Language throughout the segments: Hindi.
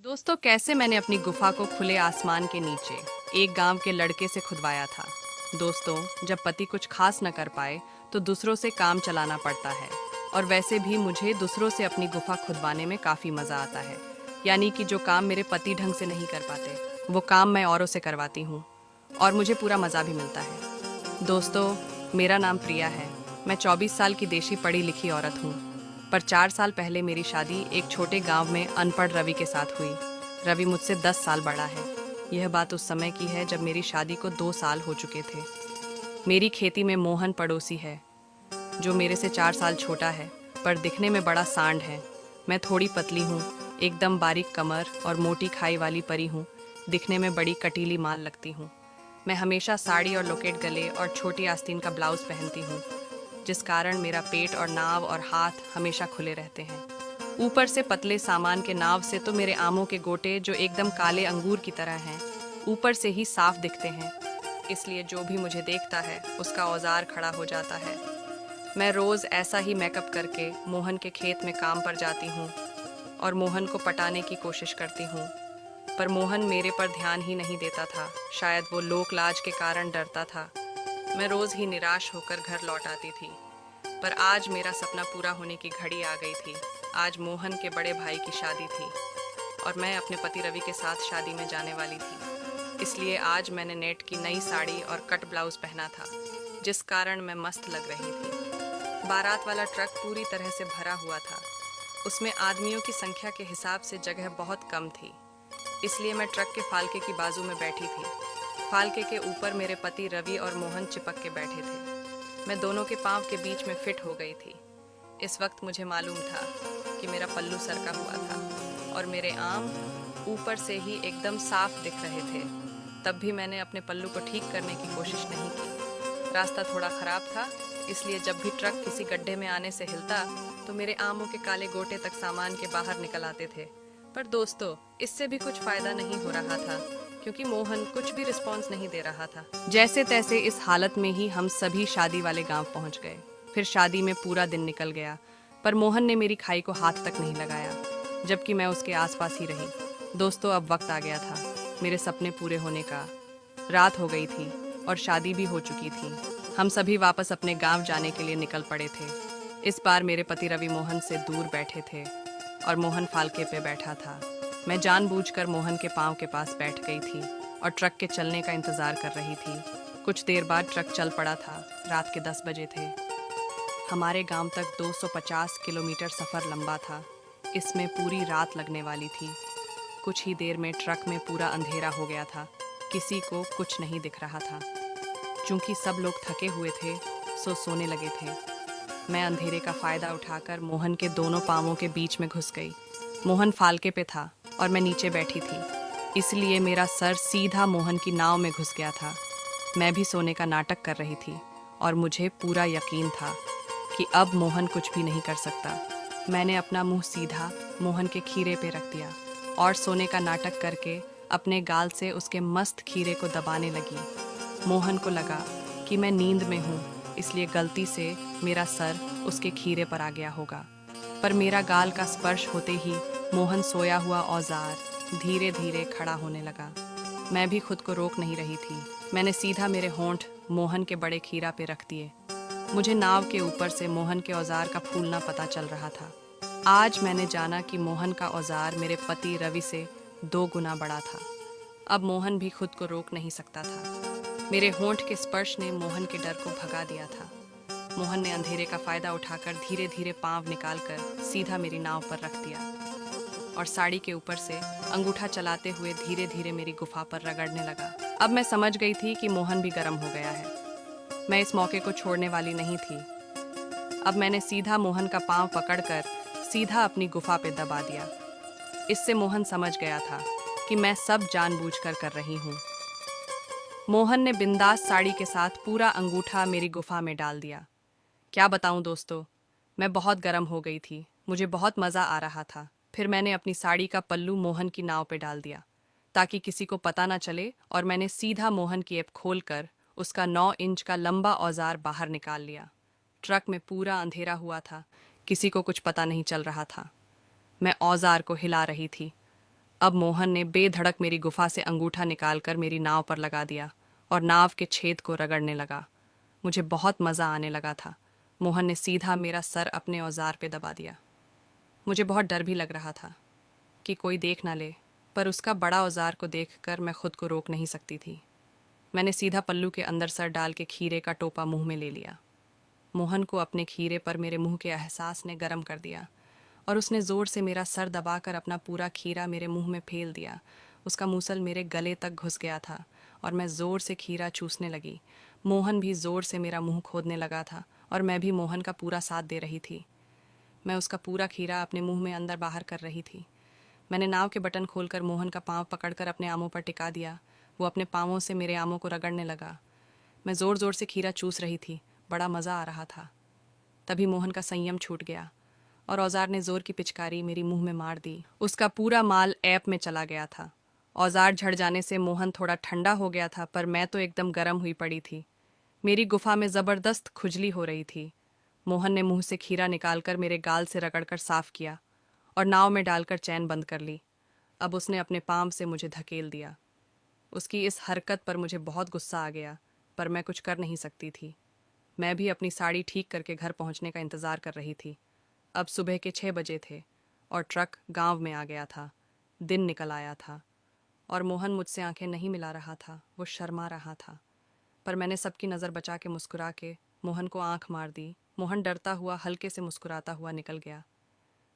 दोस्तों, कैसे मैंने अपनी गुफा को खुले आसमान के नीचे एक गांव के लड़के से खुदवाया था। दोस्तों, जब पति कुछ खास न कर पाए तो दूसरों से काम चलाना पड़ता है। और वैसे भी मुझे दूसरों से अपनी गुफा खुदवाने में काफ़ी मज़ा आता है। यानी कि जो काम मेरे पति ढंग से नहीं कर पाते, वो काम मैं औरों से करवाती हूँ और मुझे पूरा मज़ा भी मिलता है। दोस्तों, मेरा नाम प्रिया है। मैं 24 साल की देशी पढ़ी लिखी औरत हूँ। पर 4 साल पहले मेरी शादी एक छोटे गांव में अनपढ़ रवि के साथ हुई। रवि मुझसे 10 साल बड़ा है। यह बात उस समय की है जब मेरी शादी को 2 साल हो चुके थे। मेरी खेती में मोहन पड़ोसी है, जो मेरे से 4 साल छोटा है, पर दिखने में बड़ा सांड है। मैं थोड़ी पतली हूँ, एकदम बारीक कमर और मोटी खाई वाली परी हूँ। दिखने में बड़ी कटीली माल लगती हूँ। मैं हमेशा साड़ी और लोकेट गले और छोटी आस्तीन का ब्लाउज पहनती हूँ, जिस कारण मेरा पेट और नाव और हाथ हमेशा खुले रहते हैं। ऊपर से पतले सामान के नाव से तो मेरे आमों के गोटे, जो एकदम काले अंगूर की तरह हैं, ऊपर से ही साफ दिखते हैं। इसलिए जो भी मुझे देखता है उसका औजार खड़ा हो जाता है। मैं रोज़ ऐसा ही मेकअप करके मोहन के खेत में काम पर जाती हूँ और मोहन को पटाने की कोशिश करती हूँ। पर मोहन मेरे पर ध्यान ही नहीं देता था। शायद वो लोक लाज के कारण डरता था। मैं रोज़ ही निराश होकर घर लौट आती थी। पर आज मेरा सपना पूरा होने की घड़ी आ गई थी। आज मोहन के बड़े भाई की शादी थी और मैं अपने पति रवि के साथ शादी में जाने वाली थी। इसलिए आज मैंने नेट की नई साड़ी और कट ब्लाउज पहना था, जिस कारण मैं मस्त लग रही थी। बारात वाला ट्रक पूरी तरह से भरा हुआ था। उसमें आदमियों की संख्या के हिसाब से जगह बहुत कम थी। इसलिए मैं ट्रक के फालके की बाजू में बैठी थी। फालके के ऊपर मेरे पति रवि और मोहन चिपक के बैठे थे। मैं दोनों के पांव के बीच में फिट हो गई थी। इस वक्त मुझे मालूम था कि मेरा पल्लू सरका हुआ था और मेरे आम ऊपर से ही एकदम साफ दिख रहे थे। तब भी मैंने अपने पल्लू को ठीक करने की कोशिश नहीं की। रास्ता थोड़ा खराब था, इसलिए जब भी ट्रक किसी गड्ढे में आने से हिलता तो मेरे आमों के काले गोटे तक सामान के बाहर निकल आते थे। पर दोस्तों, इससे भी कुछ फायदा नहीं हो रहा था, क्योंकि मोहन कुछ भी रिस्पॉन्स नहीं दे रहा था। जैसे तैसे इस हालत में ही हम सभी शादी वाले गांव पहुंच गए। फिर शादी में पूरा दिन निकल गया, पर मोहन ने मेरी खाई को हाथ तक नहीं लगाया, जबकि मैं उसके आसपास ही रही। दोस्तों, अब वक्त आ गया था मेरे सपने पूरे होने का। रात हो गई थी और शादी भी हो चुकी थी। हम सभी वापस अपने गांव जाने के लिए निकल पड़े थे। इस बार मेरे पति रवि मोहन से दूर बैठे थे और मोहन फालके पे बैठा था। मैं जानबूझकर मोहन के पांव के पास बैठ गई थी और ट्रक के चलने का इंतजार कर रही थी। कुछ देर बाद ट्रक चल पड़ा था। रात के 10 बजे थे। हमारे गांव तक 250 किलोमीटर सफ़र लंबा था। इसमें पूरी रात लगने वाली थी। कुछ ही देर में ट्रक में पूरा अंधेरा हो गया था। किसी को कुछ नहीं दिख रहा था। चूंकि सब लोग थके हुए थे, सो सोने लगे थे। मैं अंधेरे का फ़ायदा उठाकर मोहन के दोनों पाँवों के बीच में घुस गई। मोहन फालके पे था और मैं नीचे बैठी थी, इसलिए मेरा सर सीधा मोहन की नाव में घुस गया था। मैं भी सोने का नाटक कर रही थी और मुझे पूरा यकीन था कि अब मोहन कुछ भी नहीं कर सकता। मैंने अपना मुंह सीधा मोहन के खीरे पे रख दिया और सोने का नाटक करके अपने गाल से उसके मस्त खीरे को दबाने लगी। मोहन को लगा कि मैं नींद में हूँ, इसलिए गलती से मेरा सर उसके खीरे पर आ गया होगा। पर मेरा गाल का स्पर्श होते ही मोहन सोया हुआ औजार धीरे धीरे खड़ा होने लगा। मैं भी खुद को रोक नहीं रही थी। मैंने सीधा मेरे होंठ मोहन के बड़े खीरा पे रख दिए। मुझे नाव के ऊपर से मोहन के औजार का फूलना पता चल रहा था। आज मैंने जाना कि मोहन का औजार मेरे पति रवि से 2 गुना बड़ा था। अब मोहन भी खुद को रोक नहीं सकता था। मेरे होंठ के स्पर्श ने मोहन के डर को भगा दिया था। मोहन ने अंधेरे का फायदा उठाकर धीरे धीरे पांव निकालकर सीधा मेरी नाव पर रख दिया और साड़ी के ऊपर से अंगूठा चलाते हुए धीरे धीरे मेरी गुफा पर रगड़ने लगा। अब मैं समझ गई थी कि मोहन भी गर्म हो गया है। मैं इस मौके को छोड़ने वाली नहीं थी। अब मैंने सीधा मोहन का पांव पकड़कर सीधा अपनी गुफा पे दबा दिया। इससे मोहन समझ गया था कि मैं सब जानबूझकर कर रही हूँ। मोहन ने बिंदास साड़ी के साथ पूरा अंगूठा मेरी गुफा में डाल दिया। क्या बताऊं दोस्तों, मैं बहुत गर्म हो गई थी। मुझे बहुत मज़ा आ रहा था। फिर मैंने अपनी साड़ी का पल्लू मोहन की नाव पे डाल दिया ताकि किसी को पता ना चले, और मैंने सीधा मोहन की ऐप खोलकर उसका 9 इंच का लंबा औजार बाहर निकाल लिया। ट्रक में पूरा अंधेरा हुआ था। किसी को कुछ पता नहीं चल रहा था। मैं औजार को हिला रही थी अब मोहन ने बेधड़क मेरी गुफा से अंगूठा निकालकर मेरी नाव पर लगा दिया और नाव के छेद को रगड़ने लगा। मुझे बहुत मज़ा आने लगा था। मोहन ने सीधा मेरा सर अपने औजार पे दबा दिया। मुझे बहुत डर भी लग रहा था कि कोई देख ना ले, पर उसका बड़ा औजार को देखकर मैं खुद को रोक नहीं सकती थी। मैंने सीधा पल्लू के अंदर सर डाल के खीरे का टोपा मुंह में ले लिया। मोहन को अपने खीरे पर मेरे मुंह के एहसास ने गर्म कर दिया और उसने ज़ोर से मेरा सर दबाकर अपना पूरा खीरा मेरे मुंह में फेल दिया। उसका मूसल मेरे गले तक घुस गया था और मैं ज़ोर से खीरा चूसने लगी। मोहन भी ज़ोर से मेरा मुंह खोदने लगा था और मैं भी मोहन का पूरा साथ दे रही थी। मैं उसका पूरा खीरा अपने मुंह में अंदर बाहर कर रही थी। मैंने नाव के बटन खोलकर मोहन का पाँव पकड़कर अपने आमों पर टिका दिया। वो अपने पाँवों से मेरे आमों को रगड़ने लगा। मैं ज़ोर ज़ोर से खीरा चूस रही थी। बड़ा मज़ा आ रहा था। तभी मोहन का संयम छूट गया और औजार ने ज़ोर की पिचकारी मेरी मुंह में मार दी। उसका पूरा माल ऐप में चला गया था। औजार झड़ जाने से मोहन थोड़ा ठंडा हो गया था, पर मैं तो एकदम गर्म हुई पड़ी थी। मेरी गुफा में ज़बरदस्त खुजली हो रही थी। मोहन ने मुंह से खीरा निकालकर मेरे गाल से रगड़कर साफ किया और नाव में डालकर चैन बंद कर ली। अब उसने अपने पाँव से मुझे धकेल दिया। उसकी इस हरकत पर मुझे बहुत गुस्सा आ गया, पर मैं कुछ कर नहीं सकती थी। मैं भी अपनी साड़ी ठीक करके घर पहुंचने का इंतज़ार कर रही थी। अब सुबह के 6 बजे थे और ट्रक गांव में आ गया था। दिन निकल आया था और मोहन मुझसे आंखें नहीं मिला रहा था। वो शर्मा रहा था, पर मैंने सबकी नज़र बचा के मुस्कुरा के मोहन को आंख मार दी। मोहन डरता हुआ हल्के से मुस्कुराता हुआ निकल गया।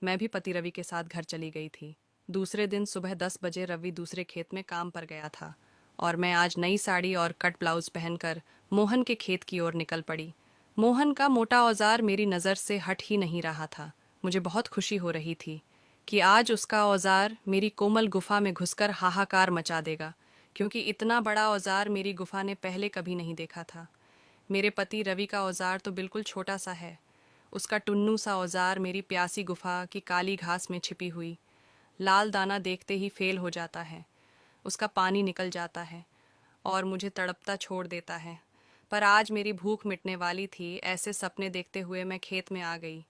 मैं भी पति रवि के साथ घर चली गई थी। दूसरे दिन सुबह 10 बजे रवि दूसरे खेत में काम पर गया था और मैं आज नई साड़ी और कट ब्लाउज पहनकर मोहन के खेत की ओर निकल पड़ी। मोहन का मोटा औजार मेरी नज़र से हट ही नहीं रहा था। मुझे बहुत खुशी हो रही थी कि आज उसका औजार मेरी कोमल गुफा में घुसकर हाहाकार मचा देगा, क्योंकि इतना बड़ा औजार मेरी गुफा ने पहले कभी नहीं देखा था। मेरे पति रवि का औजार तो बिल्कुल छोटा सा है। उसका टुन्नू सा औजार मेरी प्यासी गुफा की काली घास में छिपी हुई लाल दाना देखते ही फेल हो जाता है। उसका पानी निकल जाता है और मुझे तड़पता छोड़ देता है। पर आज मेरी भूख मिटने वाली थी। ऐसे सपने देखते हुए मैं खेत में आ गई।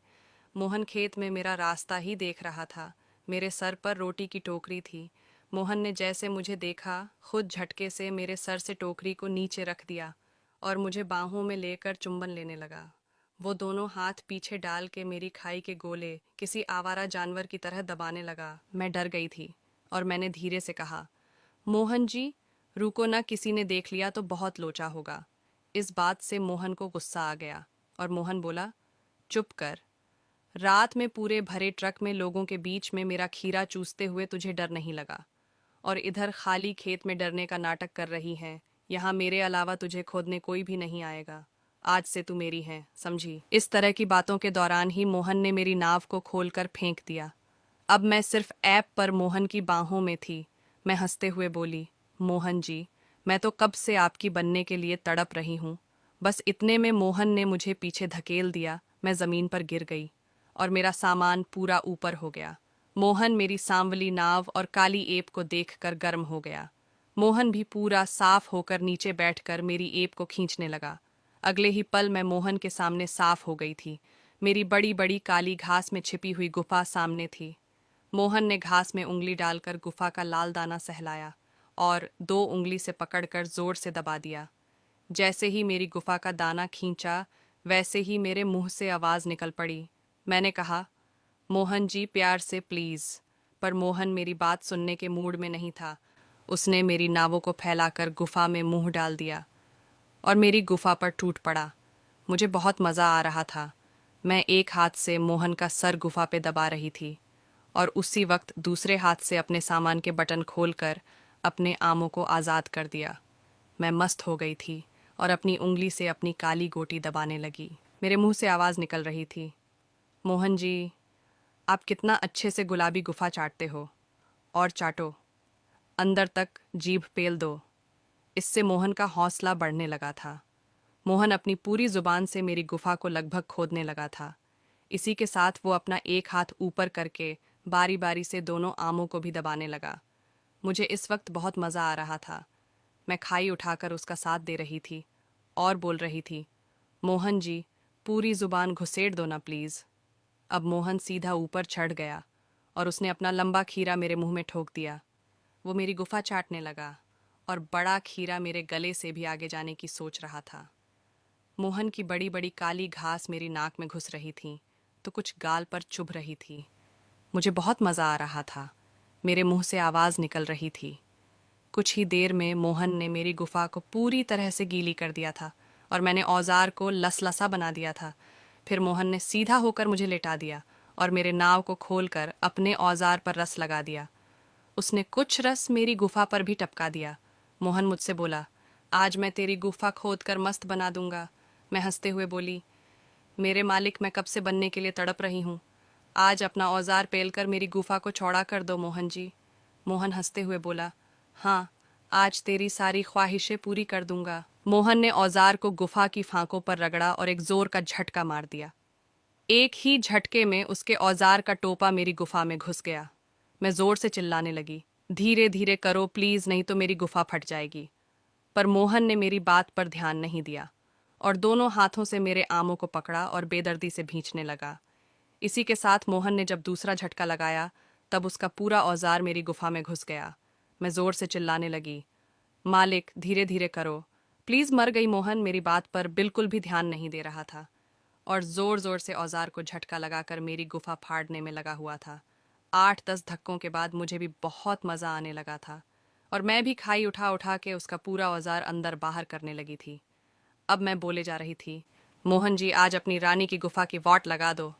मोहन खेत में मेरा रास्ता ही देख रहा था। मेरे सर पर रोटी की टोकरी थी। मोहन ने जैसे मुझे देखा, खुद झटके से मेरे सर से टोकरी को नीचे रख दिया और मुझे बाहों में लेकर चुंबन लेने लगा। वो दोनों हाथ पीछे डाल के मेरी खाई के गोले किसी आवारा जानवर की तरह दबाने लगा। मैं डर गई थी और मैंने धीरे से कहा, मोहन जी, रुको ना, किसी ने देख लिया तो बहुत लोचा होगा। इस बात से मोहन को गुस्सा आ गया और मोहन बोला, चुप कर। रात में पूरे भरे ट्रक में लोगों के बीच में मेरा खीरा चूसते हुए तुझे डर नहीं लगा, और इधर खाली खेत में डरने का नाटक कर रही हैं। यहाँ मेरे अलावा तुझे खोदने कोई भी नहीं आएगा। आज से तू मेरी है, समझी? इस तरह की बातों के दौरान ही मोहन ने मेरी नाव को खोलकर फेंक दिया। अब मैं सिर्फ ऐप पर मोहन की बाहों में थी। मैं हंसते हुए बोली, मोहन जी, मैं तो कब से आपकी बनने के लिए तड़प रही हूँ। बस इतने में मोहन ने मुझे पीछे धकेल दिया। मैं ज़मीन पर गिर गई और मेरा सामान पूरा ऊपर हो गया। मोहन मेरी सांवली नाव और काली एप को देखकर गर्म हो गया। मोहन भी पूरा साफ होकर नीचे बैठकर मेरी एप को खींचने लगा। अगले ही पल मैं मोहन के सामने साफ हो गई थी। मेरी बड़ी बड़ी काली घास में छिपी हुई गुफा सामने थी। मोहन ने घास में उंगली डालकर गुफा का लाल दाना सहलाया और 2 उंगली से पकड़कर जोर से दबा दिया। जैसे ही मेरी गुफा का दाना खींचा, वैसे ही मेरे मुंह से आवाज़ निकल पड़ी। मैंने कहा, मोहन जी, प्यार से प्लीज़। पर मोहन मेरी बात सुनने के मूड में नहीं था। उसने मेरी नावों को फैलाकर गुफा में मुंह डाल दिया और मेरी गुफा पर टूट पड़ा। मुझे बहुत मज़ा आ रहा था। मैं एक हाथ से मोहन का सर गुफा पे दबा रही थी और उसी वक्त दूसरे हाथ से अपने सामान के बटन खोलकर अपने आमों को आज़ाद कर दिया। मैं मस्त हो गई थी और अपनी उंगली से अपनी काली गोटी दबाने लगी। मेरे मुंह से आवाज़ निकल रही थी, मोहन जी, आप कितना अच्छे से गुलाबी गुफा चाटते हो, और चाटो, अंदर तक जीभ पेल दो। इससे मोहन का हौसला बढ़ने लगा था। मोहन अपनी पूरी जुबान से मेरी गुफा को लगभग खोदने लगा था। इसी के साथ वो अपना एक हाथ ऊपर करके बारी बारी से दोनों आमों को भी दबाने लगा। मुझे इस वक्त बहुत मज़ा आ रहा था। मैं खाई उठाकर उसका साथ दे रही थी और बोल रही थी, मोहन जी, पूरी जुबान घुसेड़ दो ना प्लीज़। अब मोहन सीधा ऊपर चढ़ गया और उसने अपना लंबा खीरा मेरे मुंह में ठोक दिया। वो मेरी गुफा चाटने लगा और बड़ा खीरा मेरे गले से भी आगे जाने की सोच रहा था। मोहन की बड़ी बड़ी काली घास मेरी नाक में घुस रही थी तो कुछ गाल पर चुभ रही थी। मुझे बहुत मज़ा आ रहा था। मेरे मुंह से आवाज़ निकल रही थी। कुछ ही देर में मोहन ने मेरी गुफा को पूरी तरह से गीली कर दिया था और मैंने औजार को लसलसा बना दिया था। फिर मोहन ने सीधा होकर मुझे लेटा दिया और मेरे नाव को खोलकर अपने औजार पर रस लगा दिया। उसने कुछ रस मेरी गुफा पर भी टपका दिया। मोहन मुझसे बोला, आज मैं तेरी गुफा खोद कर मस्त बना दूंगा। मैं हंसते हुए बोली, मेरे मालिक, मैं कब से बनने के लिए तड़प रही हूँ। आज अपना औजार पेलकर मेरी गुफा को चौड़ा कर दो मोहन जी। मोहन हंसते हुए बोला, हाँ, आज तेरी सारी ख्वाहिशें पूरी कर दूंगा। मोहन ने औजार को गुफा की फांकों पर रगड़ा और एक जोर का झटका मार दिया। एक ही झटके में उसके औजार का टोपा मेरी गुफा में घुस गया। मैं जोर से चिल्लाने लगी, धीरे धीरे करो प्लीज, नहीं तो मेरी गुफा फट जाएगी। पर मोहन ने मेरी बात पर ध्यान नहीं दिया और दोनों हाथों से मेरे आमों को पकड़ा और बेदर्दी से भींचने लगा। इसी के साथ मोहन ने जब दूसरा झटका लगाया तब उसका पूरा औजार मेरी गुफा में घुस गया। मैं जोर से चिल्लाने लगी, मालिक धीरे धीरे करो प्लीज। मर गई। मोहन मेरी बात पर बिल्कुल भी ध्यान नहीं दे रहा था और जोर जोर से औजार को झटका लगाकर मेरी गुफा फाड़ने में लगा हुआ था। 8-10 धक्कों के बाद मुझे भी बहुत मजा आने लगा था और मैं भी खाई उठा उठा के उसका पूरा औजार अंदर बाहर करने लगी थी। अब मैं बोले जा रही थी, मोहन जी आज अपनी रानी की गुफा की वाट लगा दो।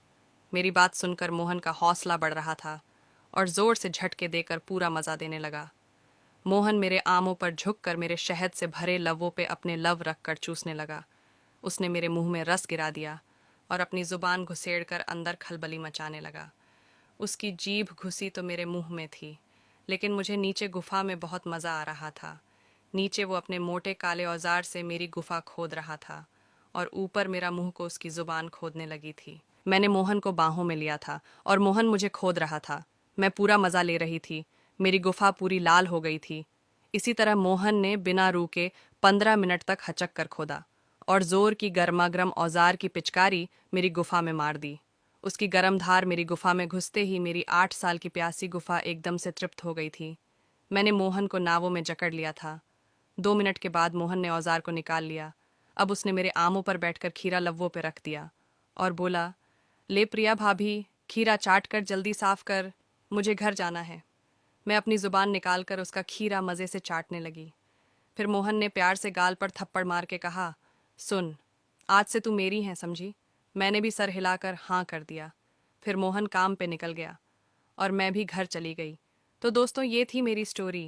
मेरी बात सुनकर मोहन का हौसला बढ़ रहा था और जोर से झटके देकर पूरा मजा देने लगा। मोहन मेरे आमों पर झुककर मेरे शहद से भरे लवों पे अपने लव रखकर चूसने लगा। उसने मेरे मुंह में रस गिरा दिया और अपनी जुबान घुसेड़कर अंदर खलबली मचाने लगा। उसकी जीभ घुसी तो मेरे मुंह में थी, लेकिन मुझे नीचे गुफा में बहुत मज़ा आ रहा था। नीचे वो अपने मोटे काले औजार से मेरी गुफा खोद रहा था और ऊपर मेरा मुंह को उसकी जुबान खोदने लगी थी। मैंने मोहन को बाहों में लिया था और मोहन मुझे खोद रहा था। मैं पूरा मज़ा ले रही थी। मेरी गुफा पूरी लाल हो गई थी। इसी तरह मोहन ने बिना रुके 15 मिनट तक हचक कर खोदा और जोर की गर्मागर्म औजार की पिचकारी मेरी गुफा में मार दी। उसकी गर्म धार मेरी गुफा में घुसते ही मेरी 8 साल की प्यासी गुफा एकदम से तृप्त हो गई थी। मैंने मोहन को नावों में जकड़ लिया था। 2 मिनट के बाद मोहन ने औजार को निकाल लिया। अब उसने मेरे आमों पर बैठकर खीरा लव्वों पे रख दिया और बोला, ले प्रिया भाभी, खीरा चाट कर जल्दी साफ कर, मुझे घर जाना है। मैं अपनी जुबान निकालकर उसका खीरा मज़े से चाटने लगी। फिर मोहन ने प्यार से गाल पर थप्पड़ मार के कहा, सुन, आज से तू मेरी है, समझी। मैंने भी सर हिलाकर हाँ कर दिया। फिर मोहन काम पे निकल गया और मैं भी घर चली गई। तो दोस्तों, ये थी मेरी स्टोरी।